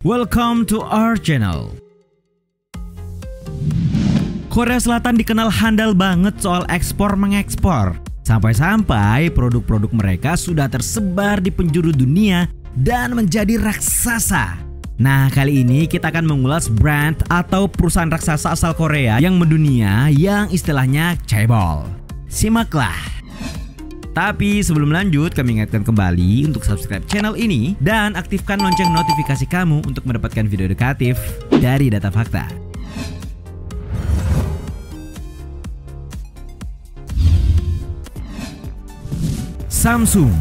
Welcome to our channel. Korea Selatan dikenal handal banget soal ekspor mengekspor. Sampai-sampai produk-produk mereka sudah tersebar di penjuru dunia dan menjadi raksasa. Nah, kali ini kita akan mengulas brand atau perusahaan raksasa asal Korea yang mendunia yang istilahnya cebol. Simaklah. Tapi sebelum lanjut, kami ingatkan kembali untuk subscribe channel ini dan aktifkan lonceng notifikasi kamu untuk mendapatkan video edukatif dari Data Fakta. Samsung.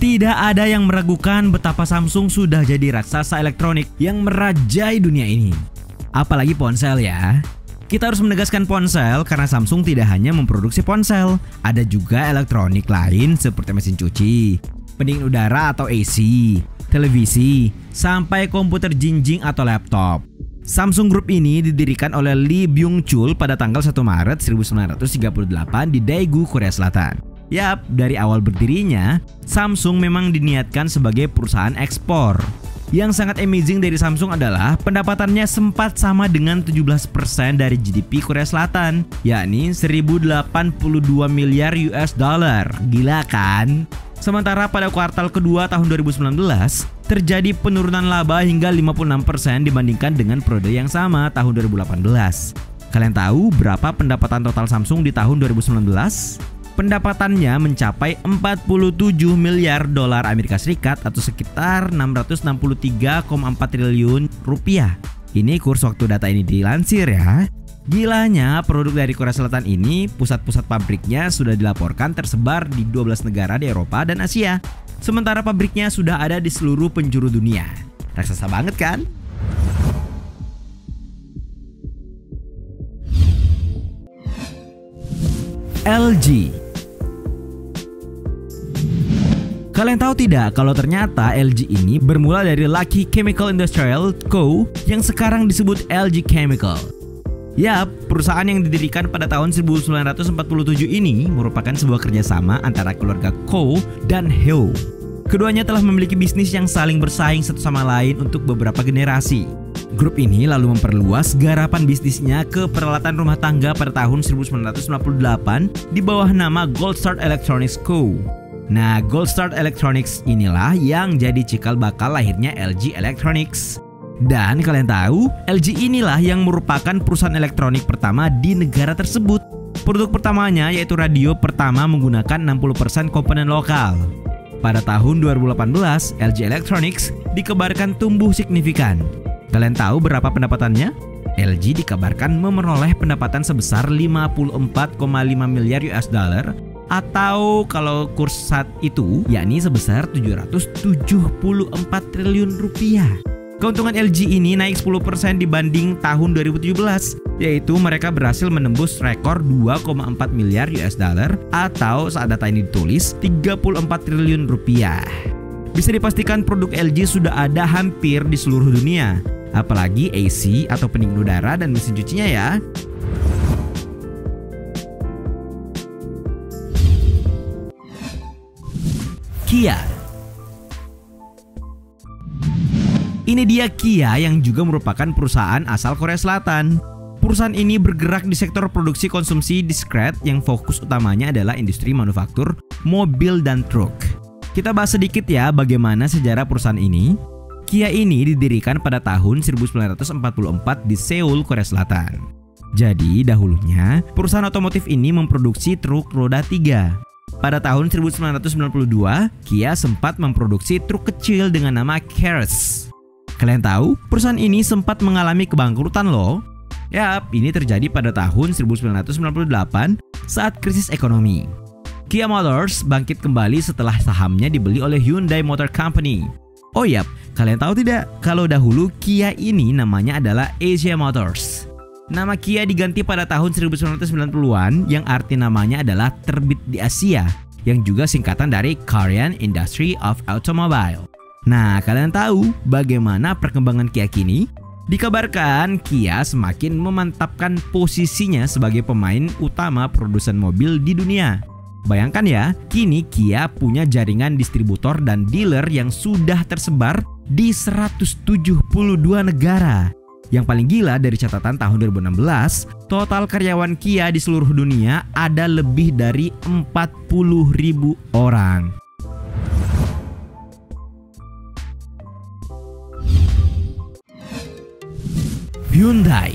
Tidak ada yang meragukan betapa Samsung sudah jadi raksasa elektronik yang merajai dunia ini. Apalagi ponsel ya. Kita harus menegaskan ponsel karena Samsung tidak hanya memproduksi ponsel, ada juga elektronik lain seperti mesin cuci, pendingin udara atau AC, televisi, sampai komputer jinjing atau laptop. Samsung Group ini didirikan oleh Lee Byung-chul pada tanggal 1 Maret 1938 di Daegu, Korea Selatan. Yap, dari awal berdirinya, Samsung memang diniatkan sebagai perusahaan ekspor. Yang sangat amazing dari Samsung adalah pendapatannya sempat sama dengan 17% dari GDP Korea Selatan, yakni 1082 miliar US dollar. Gila kan? Sementara pada kuartal kedua tahun 2019, terjadi penurunan laba hingga 56% dibandingkan dengan periode yang sama tahun 2018. Kalian tahu berapa pendapatan total Samsung di tahun 2019? Pendapatannya mencapai 47 miliar dolar Amerika Serikat atau sekitar 663,4 triliun rupiah. Ini kurs waktu data ini dilansir ya. Gilanya, produk dari Korea Selatan ini pusat-pusat pabriknya sudah dilaporkan tersebar di 12 negara di Eropa dan Asia. Sementara pabriknya sudah ada di seluruh penjuru dunia. Raksasa banget kan? LG. Kalian tahu tidak kalau ternyata LG ini bermula dari Lucky Chemical Industrial Co. yang sekarang disebut LG Chemical. Yap, perusahaan yang didirikan pada tahun 1947 ini merupakan sebuah kerjasama antara keluarga Ko dan Heo. Keduanya telah memiliki bisnis yang saling bersaing satu sama lain untuk beberapa generasi. Grup ini lalu memperluas garapan bisnisnya ke peralatan rumah tangga pada tahun 1998 di bawah nama Gold Star Electronics Co. Nah, Gold Star Electronics inilah yang jadi cikal bakal lahirnya LG Electronics. Dan kalian tahu, LG inilah yang merupakan perusahaan elektronik pertama di negara tersebut. Produk pertamanya yaitu radio pertama menggunakan 60% komponen lokal. Pada tahun 2018, LG Electronics dikabarkan tumbuh signifikan. Kalian tahu berapa pendapatannya? LG dikabarkan memperoleh pendapatan sebesar 54,5 miliar US dollar atau kalau kurs saat itu yakni sebesar 774 triliun rupiah. Keuntungan LG ini naik 10% dibanding tahun 2017, yaitu mereka berhasil menembus rekor 2,4 miliar US dollar atau saat data ini ditulis 34 triliun rupiah. Bisa dipastikan produk LG sudah ada hampir di seluruh dunia, apalagi AC atau pendingin udara dan mesin cucinya ya. Kia. Ini dia Kia yang juga merupakan perusahaan asal Korea Selatan. Perusahaan ini bergerak di sektor produksi konsumsi diskret yang fokus utamanya adalah industri manufaktur, mobil dan truk. Kita bahas sedikit ya bagaimana sejarah perusahaan ini. Kia ini didirikan pada tahun 1944 di Seoul, Korea Selatan. Jadi dahulunya perusahaan otomotif ini memproduksi truk roda 3. Pada tahun 1992, Kia sempat memproduksi truk kecil dengan nama Caris. Kalian tahu, perusahaan ini sempat mengalami kebangkrutan loh. Yap, ini terjadi pada tahun 1998 saat krisis ekonomi. Kia Motors bangkit kembali setelah sahamnya dibeli oleh Hyundai Motor Company. Oh yap, kalian tahu tidak kalau dahulu Kia ini namanya adalah Asia Motors. Nama Kia diganti pada tahun 1990-an yang arti namanya adalah terbit di Asia, yang juga singkatan dari Korean Industry of Automobile. Nah, kalian tahu bagaimana perkembangan Kia kini? Dikabarkan Kia semakin memantapkan posisinya sebagai pemain utama produsen mobil di dunia. Bayangkan ya, kini Kia punya jaringan distributor dan dealer yang sudah tersebar di 172 negara. Yang paling gila dari catatan tahun 2016, total karyawan Kia di seluruh dunia ada lebih dari 40.000 orang. Hyundai.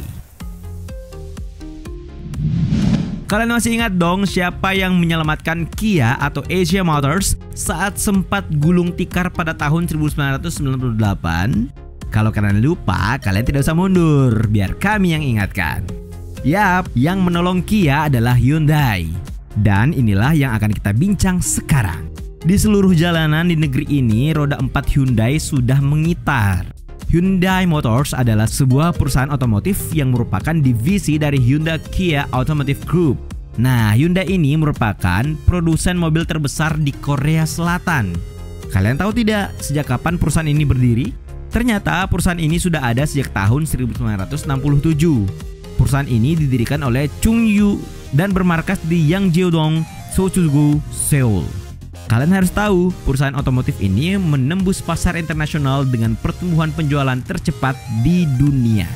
Kalian masih ingat dong siapa yang menyelamatkan Kia atau Asia Motors saat sempat gulung tikar pada tahun 1998? Kalau kalian lupa, kalian tidak usah mundur, biar kami yang ingatkan. Yap, yang menolong Kia adalah Hyundai. Dan inilah yang akan kita bincang sekarang. Di seluruh jalanan di negeri ini, roda 4 Hyundai sudah mengitar. Hyundai Motors adalah sebuah perusahaan otomotif yang merupakan divisi dari Hyundai Kia Automotive Group. Nah, Hyundai ini merupakan produsen mobil terbesar di Korea Selatan. Kalian tahu tidak sejak kapan perusahaan ini berdiri? Ternyata perusahaan ini sudah ada sejak tahun 1967. Perusahaan ini didirikan oleh Chung Yu dan bermarkas di Yangjeodong, Sochulgu, Seoul. Kalian harus tahu, perusahaan otomotif ini menembus pasar internasional dengan pertumbuhan penjualan tercepat di dunia.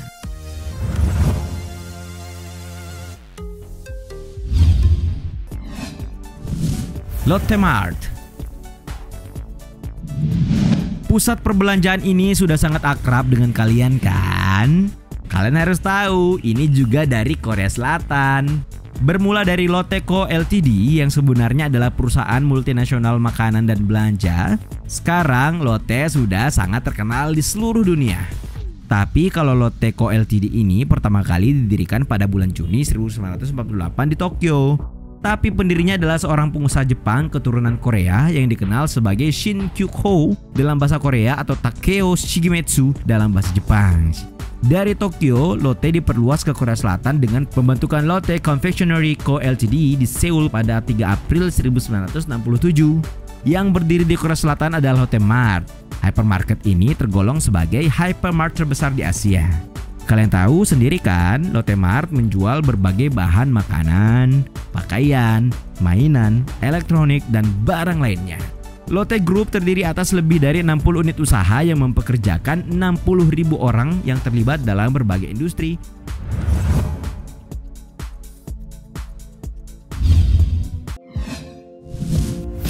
Lotte Mart. Pusat perbelanjaan ini sudah sangat akrab dengan kalian kan? Kalian harus tahu, ini juga dari Korea Selatan. Bermula dari Lotte Co Ltd yang sebenarnya adalah perusahaan multinasional makanan dan belanja, sekarang Lotte sudah sangat terkenal di seluruh dunia. Tapi kalau Lotte Co Ltd ini pertama kali didirikan pada bulan Juni 1948 di Tokyo. Tapi pendirinya adalah seorang pengusaha Jepang keturunan Korea yang dikenal sebagai Shin Kyuk-ho dalam bahasa Korea atau Takeo Shigemitsu dalam bahasa Jepang. Dari Tokyo, Lotte diperluas ke Korea Selatan dengan pembentukan Lotte Confectionery Co Ltd di Seoul pada 3 April 1967. Yang berdiri di Korea Selatan adalah Lotte Mart. Hypermarket ini tergolong sebagai hypermart terbesar di Asia. Kalian tahu sendiri kan, Lotte Mart menjual berbagai bahan makanan, pakaian, mainan, elektronik, dan barang lainnya. Lotte Group terdiri atas lebih dari 60 unit usaha yang mempekerjakan 60.000 orang yang terlibat dalam berbagai industri.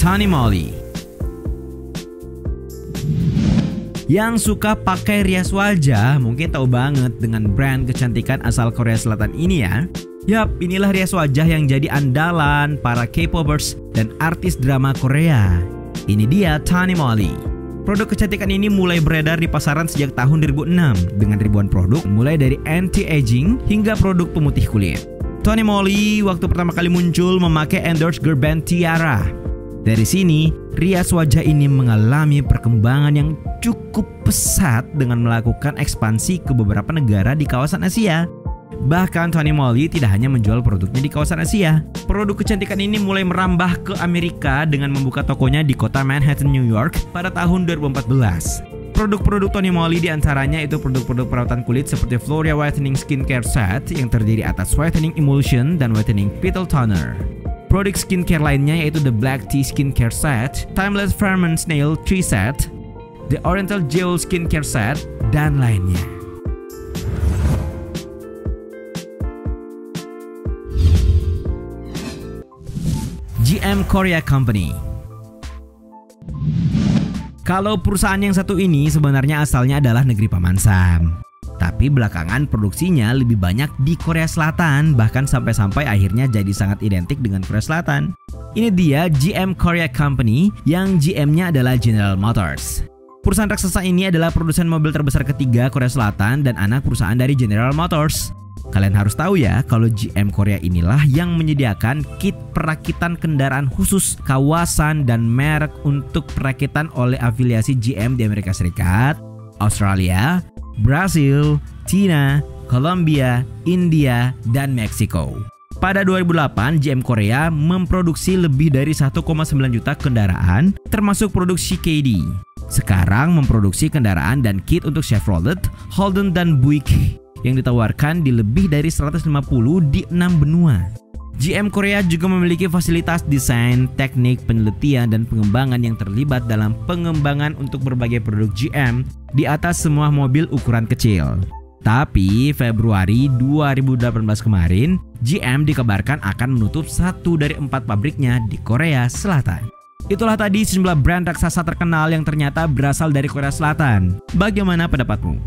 Tanimoli. Yang suka pakai rias wajah mungkin tahu banget dengan brand kecantikan asal Korea Selatan ini ya. Yap, inilah rias wajah yang jadi andalan para K-popers dan artis drama Korea. Ini dia Tanimoli. Produk kecantikan ini mulai beredar di pasaran sejak tahun 2006 dengan ribuan produk mulai dari anti-aging hingga produk pemutih kulit. Tanimoli waktu pertama kali muncul memakai endorsed girl band Tiara. Dari sini, rias wajah ini mengalami perkembangan yang cukup pesat dengan melakukan ekspansi ke beberapa negara di kawasan Asia. Bahkan Tanimoli tidak hanya menjual produknya di kawasan Asia. Produk kecantikan ini mulai merambah ke Amerika dengan membuka tokonya di kota Manhattan, New York pada tahun 2014. Produk-produk Tanimoli diantaranya itu produk-produk perawatan kulit seperti Floria Whitening Skincare Set yang terdiri atas Whitening Emulsion dan Whitening Petal Toner. Produk skincare lainnya yaitu The Black Tea Skincare Set, Timeless Fairmont Snail Tree Set, The Oriental Jewel Skincare Set, dan lainnya. GM Korea Company. Kalau perusahaan yang satu ini sebenarnya asalnya adalah negeri Paman Sam, tapi belakangan produksinya lebih banyak di Korea Selatan, bahkan sampai-sampai akhirnya jadi sangat identik dengan Korea Selatan. Ini dia GM Korea Company yang GM-nya adalah General Motors. Perusahaan raksasa ini adalah produsen mobil terbesar ketiga Korea Selatan dan anak perusahaan dari General Motors. Kalian harus tahu ya, kalau GM Korea inilah yang menyediakan kit perakitan kendaraan khusus kawasan dan merek untuk perakitan oleh afiliasi GM di Amerika Serikat, Australia, Brasil, China, Kolombia, India, dan Meksiko. Pada 2008, GM Korea memproduksi lebih dari 1,9 juta kendaraan, termasuk produk CKD. Sekarang memproduksi kendaraan dan kit untuk Chevrolet, Holden, dan Buick yang ditawarkan di lebih dari 150 di 6 benua. GM Korea juga memiliki fasilitas desain, teknik, penelitian, dan pengembangan yang terlibat dalam pengembangan untuk berbagai produk GM di atas semua mobil ukuran kecil. Tapi Februari 2018 kemarin, GM dikabarkan akan menutup 1 dari 4 pabriknya di Korea Selatan. Itulah tadi sejumlah brand raksasa terkenal yang ternyata berasal dari Korea Selatan. Bagaimana pendapatmu?